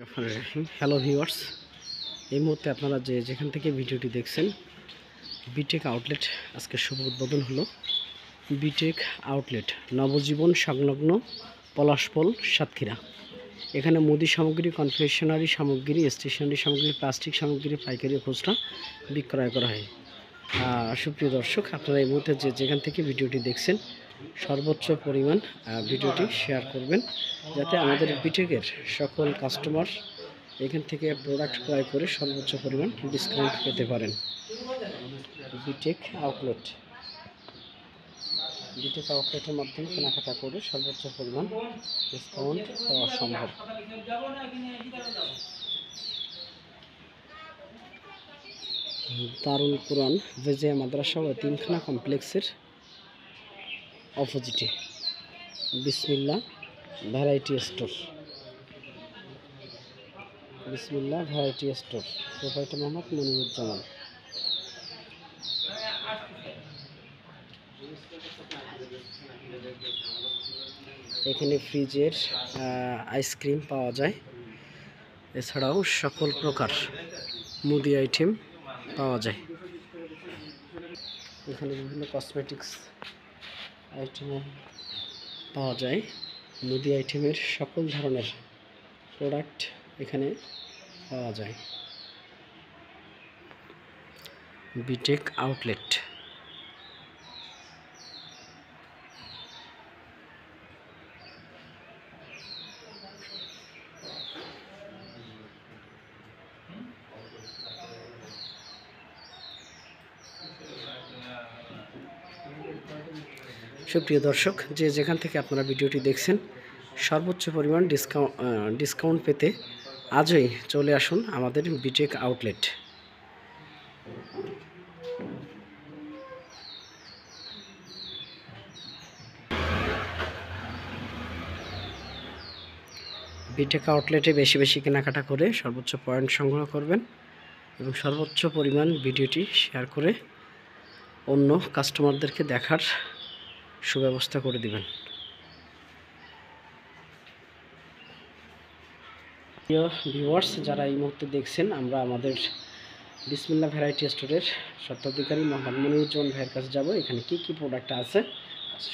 Hello viewers, এই মুহূর্তে আপনারা যেখান থেকে ভিডিওটি দেখছেন, বিটেক আউটলেট আজকে শুভ উদ্বোধন হলো। বিটেক আউটলেট নবজীবন সংলগ্ন পলাশপোল, সাতক্ষীরা। এখানে মুদি সামগ্রী, কনফেকশনারি সামগ্রী, স্টেশনারি সামগ্রী, প্লাস্টিক সামগ্রী পাইকারি ও খুচরা বিক্রয় করা হয়। সুপ্রিয় দর্শক, আপনারা এই মুহূর্তে যেখান থেকে ভিডিওটি দেখছেন সর্বোচ্চ পরিমাণ ভিডিওটি শেয়ার করবেন, যাতে আমাদের বিটেকের সকল কাস্টমার এখান থেকে প্রোডাক্ট ক্রয় করে সর্বোচ্চ পরিমাণ ডিসকাউন্ট পেতে পারেন। বিটেক আউটলেটের মাধ্যমে কেনাকাটা করে সর্বোচ্চ পরিমাণ ডিসকাউন্ট পাওয়া সম্ভব। দারুল কুরআন ভেজিয়া মাদ্রাসা ও তিনখানা কমপ্লেক্সের অপোজিটে বিসমিল্লাহ ভ্যারাইটি স্টোর। বিসমিল্লাহ variety store, proprietor Mohammad Moniruzzaman. এখানে ফ্রিজের আইসক্রিম পাওয়া যায়, এছাড়াও সকল প্রকার মুদি আইটেম পাওয়া যায়। এখানে বিভিন্ন কসমেটিক্স আইটেমও পাওয়া যায়। মুদি আইটেমের সকল ধরনের প্রোডাক্ট এখানে পাওয়া যায়। বিটেক আউটলেট। সুপ্রিয় দর্শক, যেখান থেকে আপনারা ভিডিওটি দেখছেন, সর্বোচ্চ পরিমাণ ডিসকাউন্ট পেতে আজই চলে আসুন আমাদের বিটেক আউটলেট। বিটেক আউটলেটে বেশি বেশি কেনাকাটা করে সর্বোচ্চ পয়েন্ট সংগ্রহ করবেন এবং সর্বোচ্চ পরিমাণ ভিডিওটি শেয়ার করে অন্য কাস্টমারদেরকে দেখার সুব্যবস্থা করে দিবেন। প্রিয় ভিউয়ার্স, যারা এই মুহূর্তে দেখছেন, আমরা আমাদের বিসমিল্লাহ ভ্যারাইটি স্টোরের স্বত্বাধিকারী মোহাম্মদ মনিরুজ্জামান ভাইয়ের কাছে যাব। এখানে কি কি প্রোডাক্ট আছে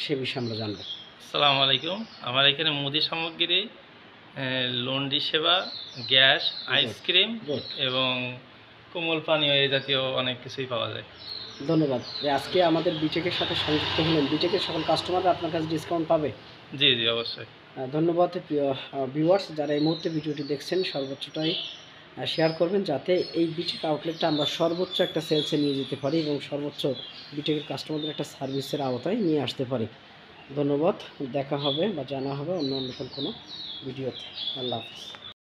সে বিষয়ে আমরা জানব। আসসালামু আলাইকুম। আমার এখানে মুদি সামগ্রী, লন্ড্রি সেবা, গ্যাস, আইসক্রিম এবং কোমল পানীয় এই জাতীয় অনেক কিছুই পাওয়া যায়। ধন্যবাদ। আজকে আমাদের বিটেকের সাথে সংযুক্ত হলেন, বিটেকের সকল কাস্টমাররা আপনার কাছে ডিসকাউন্ট পাবে? জি জি, অবশ্যই। ধন্যবাদ। প্রিয় ভিউয়ার্স, যারা এই মুহূর্তে ভিডিওটি দেখছেন, সর্বোচ্চটাই শেয়ার করবেন, যাতে এই বিটেক আউটলেটটা আমরা সর্বোচ্চ একটা সেলসে নিয়ে যেতে পারি এবং সর্বোচ্চ বিটেকের কাস্টমারদের একটা সার্ভিসের আওতায় নিয়ে আসতে পারি। ধন্যবাদ। দেখা হবে বা জানা হবে অন্য নতুন কোনো ভিডিওতে। আল্লাহ হাফিজ।